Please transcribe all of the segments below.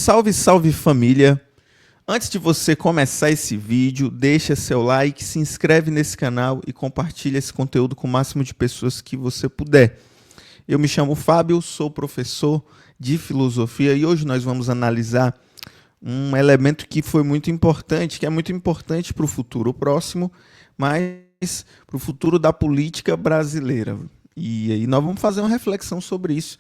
Salve, salve família! Antes de você começar esse vídeo, deixa seu like, se inscreve nesse canal e compartilha esse conteúdo com o máximo de pessoas que você puder. Eu me chamo Fábio, sou professor de filosofia e hoje nós vamos analisar um elemento que foi muito importante, que é muito importante para o futuro próximo, mas para o futuro da política brasileira. E aí nós vamos fazer uma reflexão sobre isso,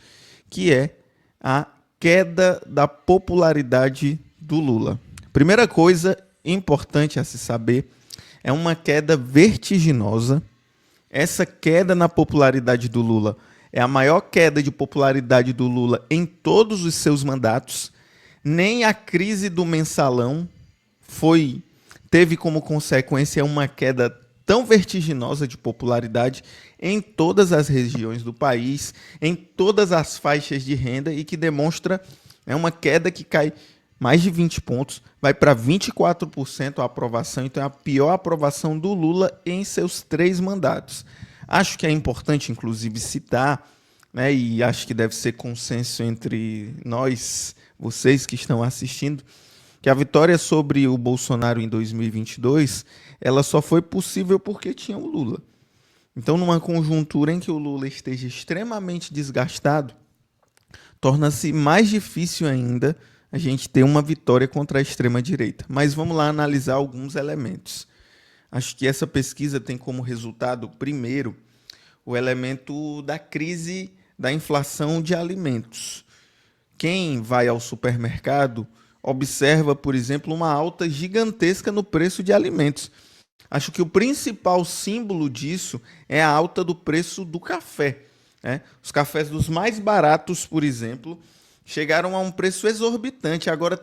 que é a queda da popularidade do Lula. Primeira coisa importante a se saber é uma queda vertiginosa. Essa queda na popularidade do Lula é a maior queda de popularidade do Lula em todos os seus mandatos. Nem a crise do mensalão teve como consequência uma queda tão vertiginosa de popularidade em todas as regiões do país, em todas as faixas de renda e que demonstra uma queda que cai mais de 20 pontos, vai para 24% a aprovação, então é a pior aprovação do Lula em seus 3 mandatos. Acho que é importante, inclusive, citar, e acho que deve ser consenso entre nós, vocês que estão assistindo, que a vitória sobre o Bolsonaro em 2022, ela só foi possível porque tinha o Lula. Então, numa conjuntura em que o Lula esteja extremamente desgastado, torna-se mais difícil ainda a gente ter uma vitória contra a extrema-direita. Mas vamos lá analisar alguns elementos. Acho que essa pesquisa tem como resultado, primeiro, o elemento da crise da inflação de alimentos. Quem vai ao supermercado observa, por exemplo, uma alta gigantesca no preço de alimentos. Acho que o principal símbolo disso é a alta do preço do café. Os cafés dos mais baratos, por exemplo, chegaram a um preço exorbitante. Agora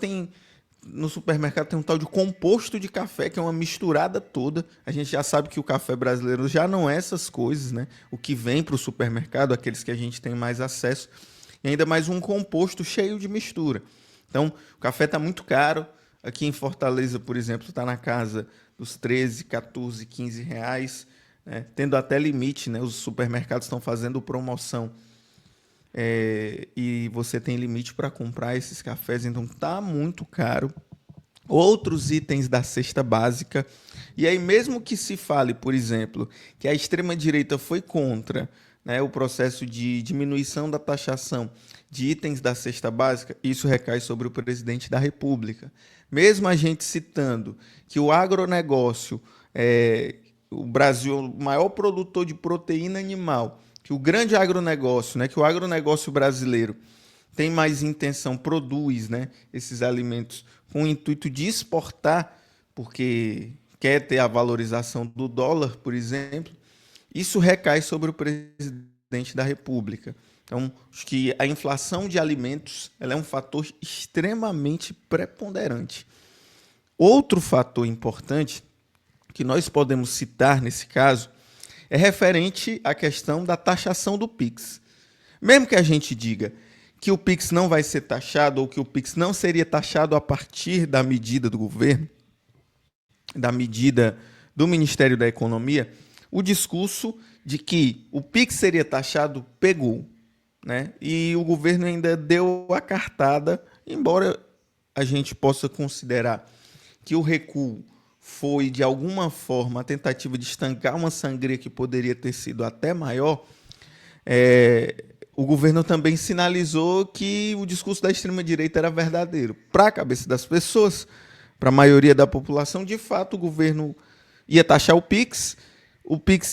no supermercado tem um tal de composto de café, que é uma misturada toda. A gente já sabe que o café brasileiro já não é essas coisas, O que vem para o supermercado, aqueles que a gente tem mais acesso, e ainda mais um composto cheio de mistura. Então, o café está muito caro. Aqui em Fortaleza, por exemplo, está na casa dos 13, 14, 15 reais, tendo até limite, Os supermercados estão fazendo promoção. E você tem limite para comprar esses cafés, então tá muito caro. Outros itens da cesta básica. E aí, mesmo que se fale, por exemplo, que a extrema-direita foi contra o processo de diminuição da taxação de itens da cesta básica, isso recai sobre o presidente da República. Mesmo a gente citando que o agronegócio, o Brasil é o maior produtor de proteína animal, que o grande agronegócio, que o agronegócio brasileiro tem mais intenção, produz esses alimentos com o intuito de exportar, porque quer ter a valorização do dólar, por exemplo, isso recai sobre o presidente da República. Então, acho que a inflação de alimentos ela é um fator extremamente preponderante. Outro fator importante que nós podemos citar nesse caso é referente à questão da taxação do Pix. Mesmo que a gente diga que o Pix não vai ser taxado ou que o Pix não seria taxado a partir da medida do governo, da medida do Ministério da Economia, o discurso de que o Pix seria taxado pegou, E o governo ainda deu a cartada, embora a gente possa considerar que o recuo foi, de alguma forma, a tentativa de estancar uma sangria que poderia ter sido até maior, o governo também sinalizou que o discurso da extrema-direita era verdadeiro. Para a cabeça das pessoas, para a maioria da população, de fato, o governo ia taxar o Pix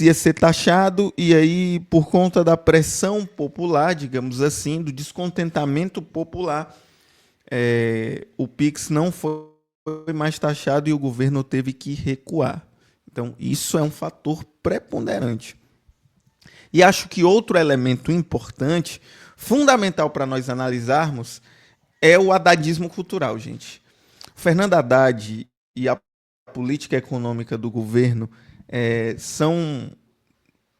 ia ser taxado, e aí, por conta da pressão popular, digamos assim, do descontentamento popular, o Pix não foi mais taxado e o governo teve que recuar. Então, isso é um fator preponderante. E acho que outro elemento importante, fundamental para nós analisarmos, é o haddadismo cultural, gente. Fernando Haddad e a política econômica do governo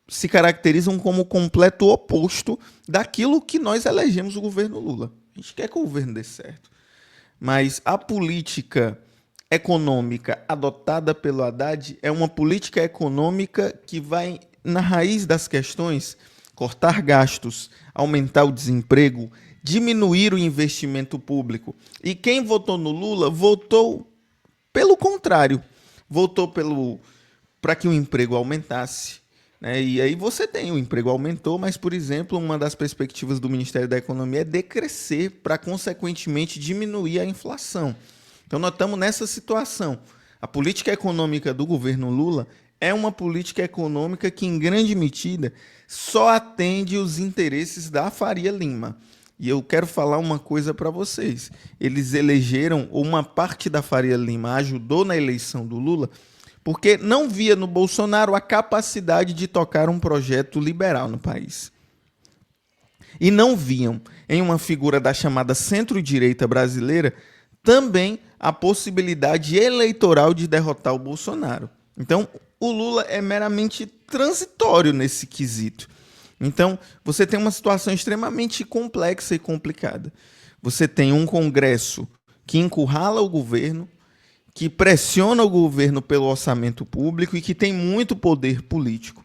se caracterizam como o completo oposto daquilo que nós elegemos o governo Lula. A gente quer que o governo dê certo. Mas a política econômica adotada pelo Haddad é uma política econômica que vai na raiz das questões, cortar gastos, aumentar o desemprego, diminuir o investimento público. E quem votou no Lula votou pelo contrário, votou para que o emprego aumentasse. Né? E aí você tem, o emprego aumentou, mas, por exemplo, uma das perspectivas do Ministério da Economia é decrescer para, consequentemente, diminuir a inflação. Então, nós estamos nessa situação. A política econômica do governo Lula é uma política econômica que, em grande medida, só atende os interesses da Faria Lima. E eu quero falar uma coisa para vocês. Eles elegeram, ou uma parte da Faria Lima ajudou na eleição do Lula, porque não via no Bolsonaro a capacidade de tocar um projeto liberal no país. E não viam em uma figura da chamada centro-direita brasileira também a possibilidade eleitoral de derrotar o Bolsonaro. Então, o Lula é meramente transitório nesse quesito. Então, você tem uma situação extremamente complexa e complicada. Você tem um Congresso que encurrala o governo, que pressiona o governo pelo orçamento público e que tem muito poder político.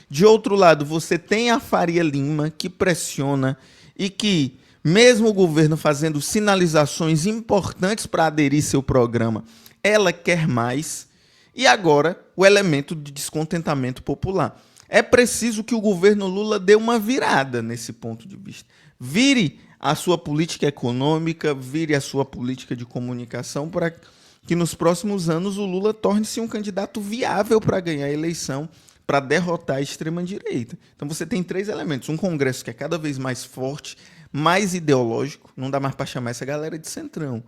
De outro lado, você tem a Faria Lima, que pressiona e que, mesmo o governo fazendo sinalizações importantes para aderir seu programa, ela quer mais. E agora, o elemento de descontentamento popular. É preciso que o governo Lula dê uma virada nesse ponto de vista. Vire a sua política econômica, vire a sua política de comunicação para que nos próximos anos o Lula torne-se um candidato viável para ganhar a eleição, para derrotar a extrema-direita. Então você tem três elementos. Um Congresso que é cada vez mais forte, mais ideológico, não dá mais para chamar essa galera de centrão.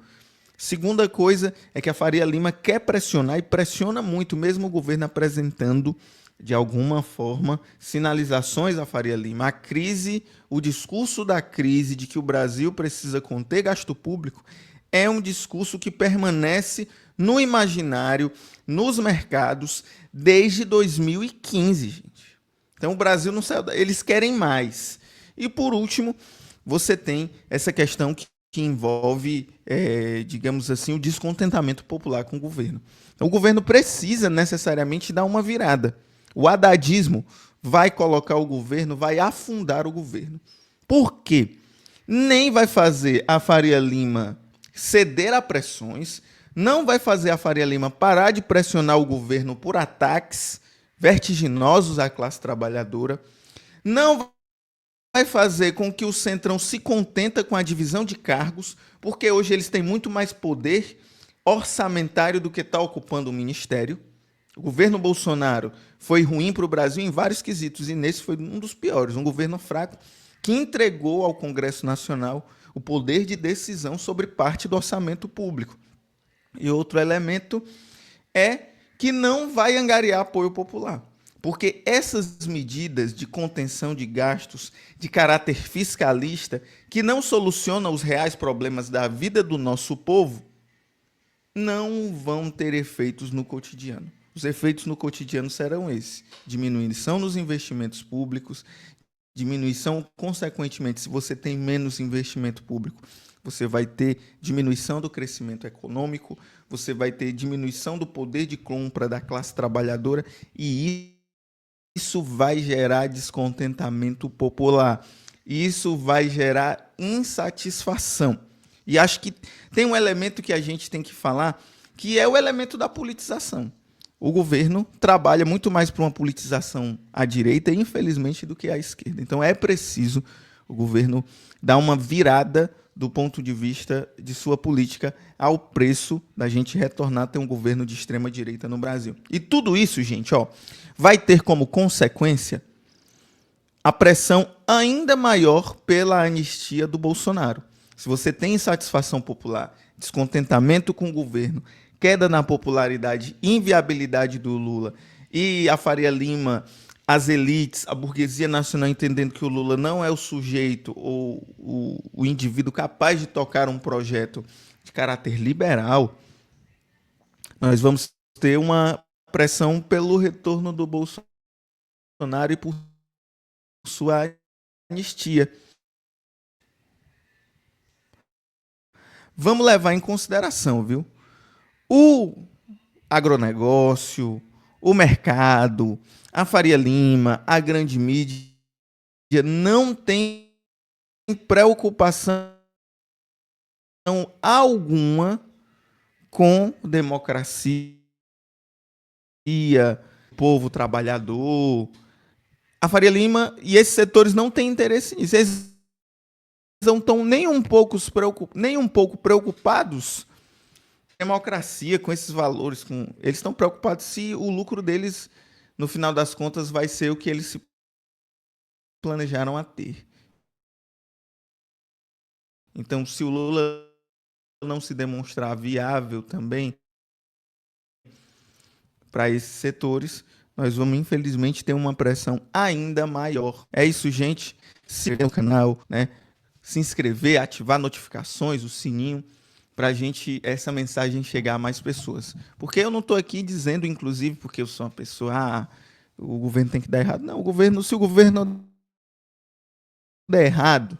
Segunda coisa é que a Faria Lima quer pressionar e pressiona muito, mesmo o governo apresentando, de alguma forma, sinalizações à Faria Lima. A crise, o discurso da crise de que o Brasil precisa conter gasto público é um discurso que permanece no imaginário, nos mercados, desde 2015, gente. Então o Brasil não saiu, eles querem mais. E por último, você tem essa questão que envolve, digamos assim, o descontentamento popular com o governo. Então, o governo precisa necessariamente dar uma virada. O haddadismo vai colocar o governo, vai afundar o governo. Por quê? Nem vai fazer a Faria Lima ceder a pressões, não vai fazer a Faria Lima parar de pressionar o governo por ataques vertiginosos à classe trabalhadora, não vai fazer com que o Centrão se contenta com a divisão de cargos, porque hoje eles têm muito mais poder orçamentário do que está ocupando o ministério. O governo Bolsonaro foi ruim para o Brasil em vários quesitos, e nesse foi um dos piores. Um governo fraco que entregou ao Congresso Nacional o poder de decisão sobre parte do orçamento público. E outro elemento é que não vai angariar apoio popular. Porque essas medidas de contenção de gastos de caráter fiscalista, que não solucionam os reais problemas da vida do nosso povo, não vão ter efeitos no cotidiano. Os efeitos no cotidiano serão esses: diminuição nos investimentos públicos, diminuição, consequentemente, se você tem menos investimento público, você vai ter diminuição do crescimento econômico, você vai ter diminuição do poder de compra da classe trabalhadora, e isso vai gerar descontentamento popular. Isso vai gerar insatisfação. E acho que tem um elemento que a gente tem que falar, que é o elemento da politização. O governo trabalha muito mais para uma politização à direita, infelizmente, do que à esquerda. Então é preciso o governo dar uma virada do ponto de vista de sua política ao preço da gente retornar a ter um governo de extrema direita no Brasil. E tudo isso, gente, vai ter como consequência a pressão ainda maior pela anistia do Bolsonaro. Se você tem insatisfação popular, descontentamento com o governo, queda na popularidade, inviabilidade do Lula e a Faria Lima, as elites, a burguesia nacional entendendo que o Lula não é o sujeito ou o indivíduo capaz de tocar um projeto de caráter liberal, nós vamos ter uma pressão pelo retorno do Bolsonaro e por sua anistia. Vamos levar em consideração, viu? O agronegócio, o mercado, a Faria Lima, a grande mídia não tem preocupação alguma com democracia, povo trabalhador. A Faria Lima e esses setores não têm interesse nisso. Eles não estão nem um pouco preocupados com a democracia, com esses valores. Eles estão preocupados se o lucro deles, no final das contas, vai ser o que eles se planejaram a ter. Então, se o Lula não se demonstrar viável também para esses setores, nós vamos, infelizmente, ter uma pressão ainda maior. É isso, gente. Se inscrever no canal, né? Se inscrever, ativar notificações, o sininho, para essa mensagem chegar a mais pessoas. Porque eu não estou aqui dizendo, inclusive, porque eu sou uma pessoa, o governo tem que dar errado. Não, se o governo der errado,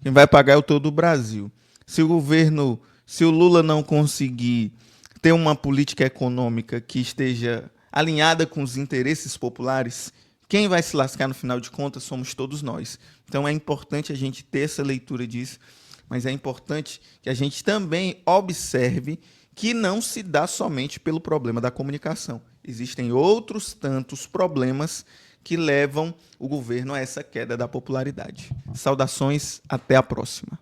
quem vai pagar é o todo o Brasil. Se o Lula não conseguir ter uma política econômica que esteja alinhada com os interesses populares, quem vai se lascar no final de contas somos todos nós. Então é importante a gente ter essa leitura disso, mas é importante que a gente também observe que não se dá somente pelo problema da comunicação. Existem outros tantos problemas que levam o governo a essa queda da popularidade. Saudações, até a próxima.